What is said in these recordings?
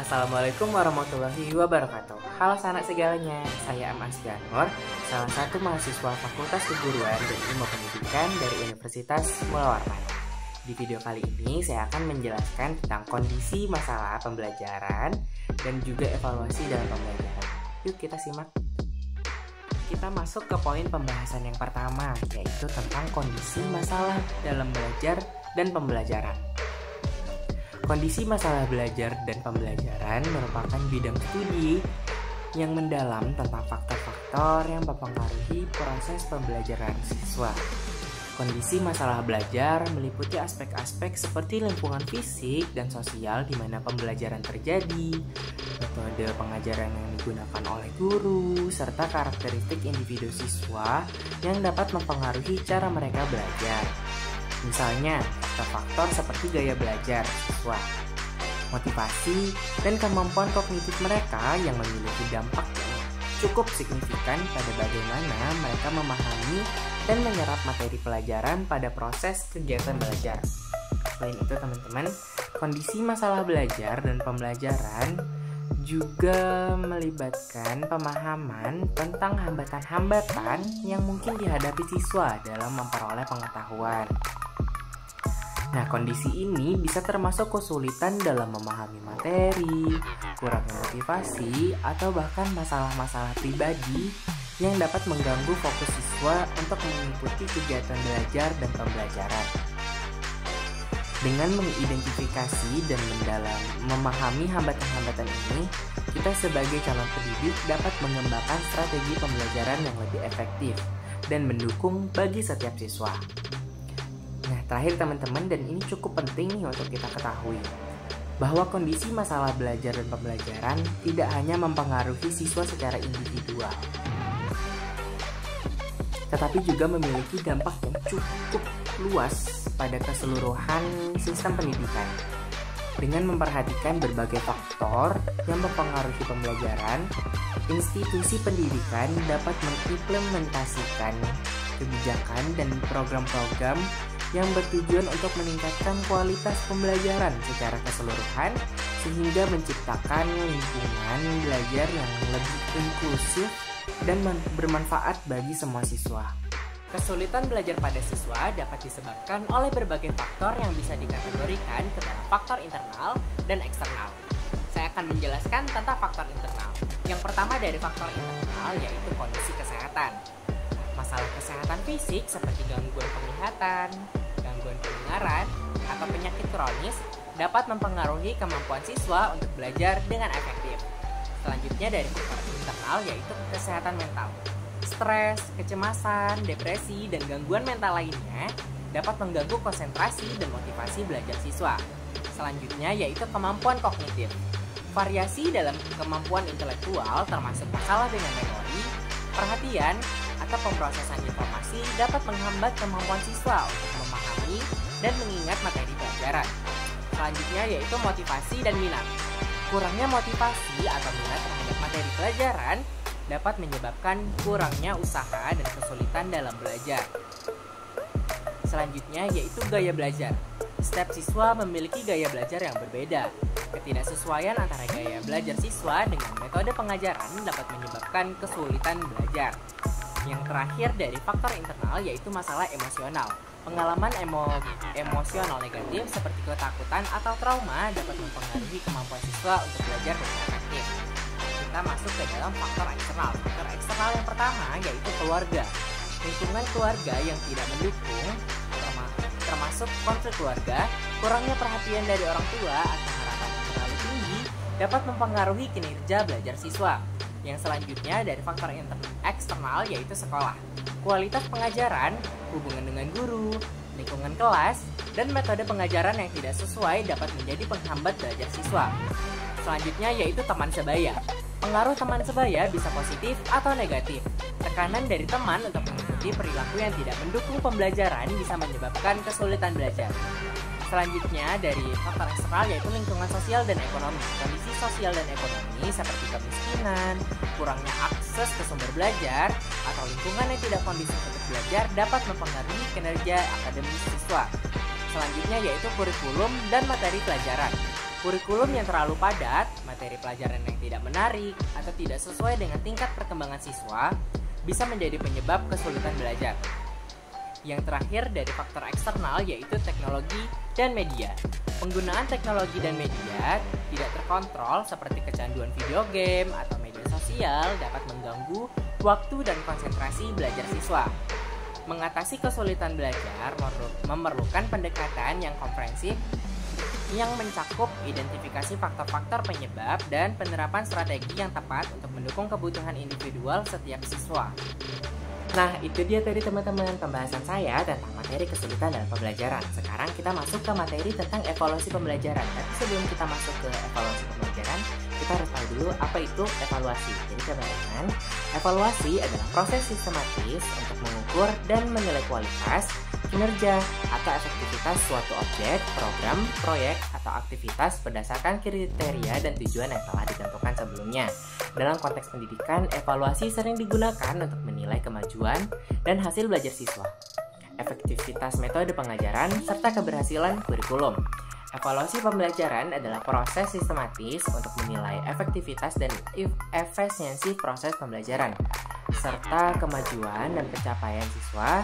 Assalamualaikum warahmatullahi wabarakatuh. Halo sanak segalanya, saya M. Asganur, salah satu mahasiswa Fakultas Keguruan dan Ilmu Pendidikan dari Universitas Mula Warman. Di video kali ini saya akan menjelaskan tentang kondisi masalah pembelajaran dan juga evaluasi dalam pembelajaran. Yuk kita simak. Kita masuk ke poin pembahasan yang pertama, yaitu tentang kondisi masalah dalam belajar dan pembelajaran. Kondisi masalah belajar dan pembelajaran merupakan bidang studi yang mendalam tentang faktor-faktor yang mempengaruhi proses pembelajaran siswa. Kondisi masalah belajar meliputi aspek-aspek seperti lingkungan fisik dan sosial di mana pembelajaran terjadi, metode pengajaran yang digunakan oleh guru, serta karakteristik individu siswa yang dapat mempengaruhi cara mereka belajar. Misalnya, faktor-faktor seperti gaya belajar siswa, motivasi, dan kemampuan kognitif mereka yang memiliki dampak yang cukup signifikan pada bagaimana mereka memahami dan menyerap materi pelajaran pada proses kegiatan belajar. Selain itu teman-teman, kondisi masalah belajar dan pembelajaran juga melibatkan pemahaman tentang hambatan-hambatan yang mungkin dihadapi siswa dalam memperoleh pengetahuan. Nah, kondisi ini bisa termasuk kesulitan dalam memahami materi, kurangnya motivasi, atau bahkan masalah-masalah pribadi yang dapat mengganggu fokus siswa untuk mengikuti kegiatan belajar dan pembelajaran. Dengan mengidentifikasi dan mendalam memahami hambatan-hambatan ini, kita sebagai calon pendidik dapat mengembangkan strategi pembelajaran yang lebih efektif dan mendukung bagi setiap siswa. Nah, terakhir teman-teman, dan ini cukup penting nih untuk kita ketahui, bahwa kondisi masalah belajar dan pembelajaran tidak hanya mempengaruhi siswa secara individual, tetapi juga memiliki dampak yang cukup luas pada keseluruhan sistem pendidikan. Dengan memperhatikan berbagai faktor yang mempengaruhi pembelajaran, institusi pendidikan dapat mengimplementasikan kebijakan dan program-program yang bertujuan untuk meningkatkan kualitas pembelajaran secara keseluruhan sehingga menciptakan lingkungan belajar yang lebih inklusif dan bermanfaat bagi semua siswa. Kesulitan belajar pada siswa dapat disebabkan oleh berbagai faktor yang bisa dikategorikan ke dalam faktor internal dan eksternal. Saya akan menjelaskan tentang faktor internal. Yang pertama dari faktor internal yaitu kondisi kesehatan. Masalah kesehatan fisik seperti gangguan penglihatan, gangguan pendengaran, atau penyakit kronis dapat mempengaruhi kemampuan siswa untuk belajar dengan efektif. Selanjutnya dari faktor internal yaitu kesehatan mental. Stres, kecemasan, depresi, dan gangguan mental lainnya dapat mengganggu konsentrasi dan motivasi belajar siswa. Selanjutnya yaitu kemampuan kognitif. Variasi dalam kemampuan intelektual termasuk masalah dengan memori, perhatian, atau pemrosesan informasi dapat menghambat kemampuan siswa untuk memahami dan mengingat materi pelajaran. Selanjutnya yaitu motivasi dan minat. Kurangnya motivasi atau minat terhadap materi pelajaran dapat menyebabkan kurangnya usaha dan kesulitan dalam belajar. Selanjutnya yaitu gaya belajar. Setiap siswa memiliki gaya belajar yang berbeda. Ketidaksesuaian antara gaya belajar siswa dengan metode pengajaran dapat menyebabkan kesulitan belajar. Yang terakhir dari faktor internal yaitu masalah emosional. Pengalaman emosional negatif seperti ketakutan atau trauma dapat mempengaruhi kemampuan siswa untuk belajar dengan efektif. Kita masuk ke dalam faktor eksternal. Faktor eksternal yang pertama yaitu keluarga. Lingkungan keluarga yang tidak mendukung, termasuk konflik keluarga, kurangnya perhatian dari orang tua atau harapan yang terlalu tinggi dapat mempengaruhi kinerja belajar siswa. Yang selanjutnya dari faktor eksternal yaitu sekolah. Kualitas pengajaran, hubungan dengan guru, lingkungan kelas, dan metode pengajaran yang tidak sesuai dapat menjadi penghambat belajar siswa. Selanjutnya yaitu teman sebaya. Pengaruh teman sebaya bisa positif atau negatif. Tekanan dari teman untuk mengikuti perilaku yang tidak mendukung pembelajaran bisa menyebabkan kesulitan belajar. Selanjutnya dari faktor eksternal yaitu lingkungan sosial dan ekonomi. Kondisi sosial dan ekonomi seperti kemiskinan, kurangnya akses ke sumber belajar, atau lingkungan yang tidak kondusif untuk belajar dapat mempengaruhi kinerja akademis siswa. Selanjutnya yaitu kurikulum dan materi pelajaran. Kurikulum yang terlalu padat, materi pelajaran yang tidak menarik atau tidak sesuai dengan tingkat perkembangan siswa bisa menjadi penyebab kesulitan belajar. Yang terakhir dari faktor eksternal yaitu teknologi dan media. Penggunaan teknologi dan media tidak terkontrol seperti kecanduan video game atau media sosial dapat mengganggu waktu dan konsentrasi belajar siswa. Mengatasi kesulitan belajar memerlukan pendekatan yang komprehensif yang mencakup identifikasi faktor-faktor penyebab dan penerapan strategi yang tepat untuk mendukung kebutuhan individual setiap siswa. Nah, itu dia tadi teman-teman pembahasan saya tentang materi kesulitan dalam pembelajaran. Sekarang kita masuk ke materi tentang evaluasi pembelajaran. Tapi sebelum kita masuk ke evaluasi pembelajaran, kita harus tahu dulu apa itu evaluasi. Jadi teman-teman, evaluasi adalah proses sistematis untuk mengukur dan menilai kualitas, kinerja, atau efektivitas suatu objek, program, proyek, atau aktivitas berdasarkan kriteria dan tujuan yang telah ditentukan sebelumnya. Dalam konteks pendidikan, evaluasi sering digunakan untuk menilai kemajuan dan hasil belajar siswa, efektivitas metode pengajaran, serta keberhasilan kurikulum. Evaluasi pembelajaran adalah proses sistematis untuk menilai efektivitas dan efisiensi proses pembelajaran, serta kemajuan dan pencapaian siswa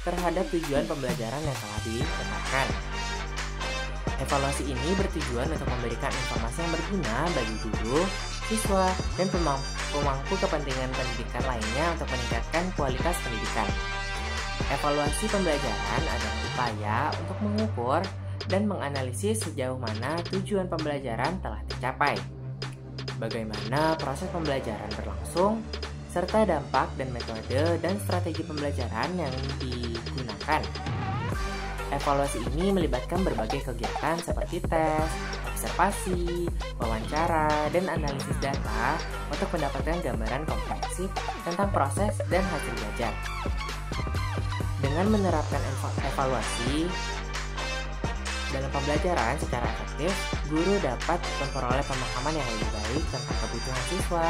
terhadap tujuan pembelajaran yang telah ditetapkan. Evaluasi ini bertujuan untuk memberikan informasi yang berguna bagi guru, siswa, dan pemangku kepentingan pendidikan lainnya untuk meningkatkan kualitas pendidikan. Evaluasi pembelajaran adalah upaya untuk mengukur dan menganalisis sejauh mana tujuan pembelajaran telah dicapai, bagaimana proses pembelajaran berlangsung, serta dampak dan metode dan strategi pembelajaran yang digunakan. Evaluasi ini melibatkan berbagai kegiatan seperti tes, observasi, wawancara, dan analisis data untuk mendapatkan gambaran komprehensif tentang proses dan hasil belajar. Dengan menerapkan evaluasi dalam pembelajaran secara efektif, guru dapat memperoleh pemahaman yang lebih baik tentang kebutuhan siswa,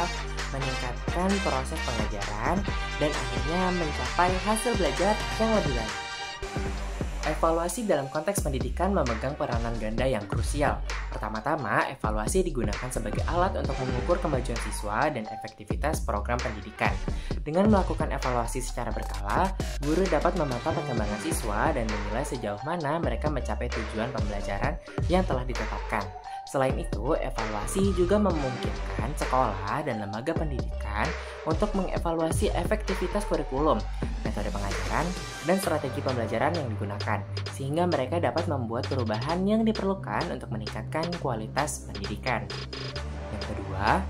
meningkatkan proses pengajaran, dan akhirnya mencapai hasil belajar yang lebih baik. Evaluasi dalam konteks pendidikan memegang peranan ganda yang krusial. Pertama-tama, evaluasi digunakan sebagai alat untuk mengukur kemajuan siswa dan efektivitas program pendidikan. Dengan melakukan evaluasi secara berkala, guru dapat memantau perkembangan siswa dan menilai sejauh mana mereka mencapai tujuan pembelajaran yang telah ditetapkan. Selain itu, evaluasi juga memungkinkan sekolah dan lembaga pendidikan untuk mengevaluasi efektivitas kurikulum, metode pengajaran, dan strategi pembelajaran yang digunakan, sehingga mereka dapat membuat perubahan yang diperlukan untuk meningkatkan kualitas pendidikan. Yang kedua,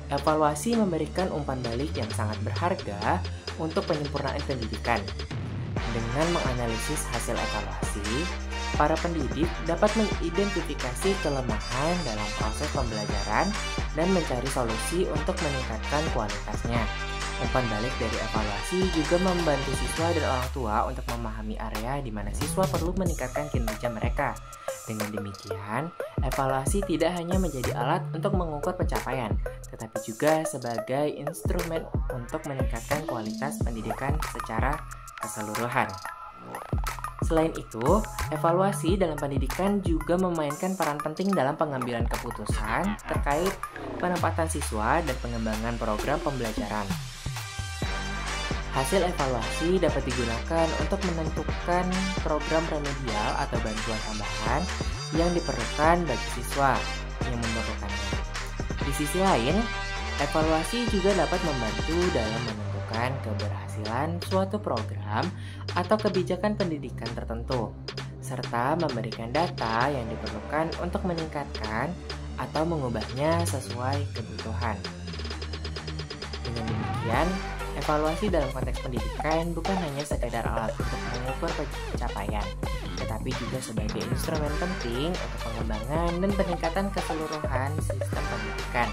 evaluasi memberikan umpan balik yang sangat berharga untuk penyempurnaan pendidikan. Dengan menganalisis hasil evaluasi, para pendidik dapat mengidentifikasi kelemahan dalam proses pembelajaran dan mencari solusi untuk meningkatkan kualitasnya. Umpan balik dari evaluasi juga membantu siswa dan orang tua untuk memahami area di mana siswa perlu meningkatkan kinerja mereka. Dengan demikian, evaluasi tidak hanya menjadi alat untuk mengukur pencapaian, tetapi juga sebagai instrumen untuk meningkatkan kualitas pendidikan secara keseluruhan. Selain itu, evaluasi dalam pendidikan juga memainkan peran penting dalam pengambilan keputusan terkait penempatan siswa dan pengembangan program pembelajaran. Hasil evaluasi dapat digunakan untuk menentukan program remedial atau bantuan tambahan yang diperlukan bagi siswa yang memerlukannya. Di sisi lain, evaluasi juga dapat membantu dalam menentukan keberhasilan suatu program atau kebijakan pendidikan tertentu, serta memberikan data yang diperlukan untuk meningkatkan atau mengubahnya sesuai kebutuhan. Dengan demikian, evaluasi dalam konteks pendidikan bukan hanya sekedar alat untuk mengukur pencapaian, tetapi juga sebagai instrumen penting untuk pengembangan dan peningkatan keseluruhan sistem pendidikan.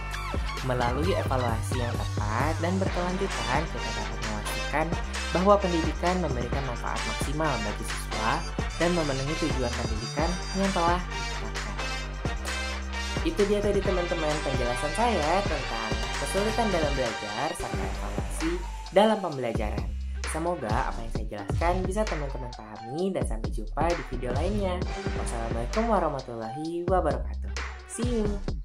Melalui evaluasi yang tepat dan berkelanjutan, kita dapat memastikan bahwa pendidikan memberikan manfaat maksimal bagi siswa dan memenuhi tujuan pendidikan yang telah ditetapkan. Itu dia tadi teman-teman penjelasan saya tentang kesulitan dalam belajar serta evaluasi dalam pembelajaran. Semoga apa yang saya jelaskan bisa teman-teman pahami dan sampai jumpa di video lainnya. Wassalamualaikum warahmatullahi wabarakatuh. See you!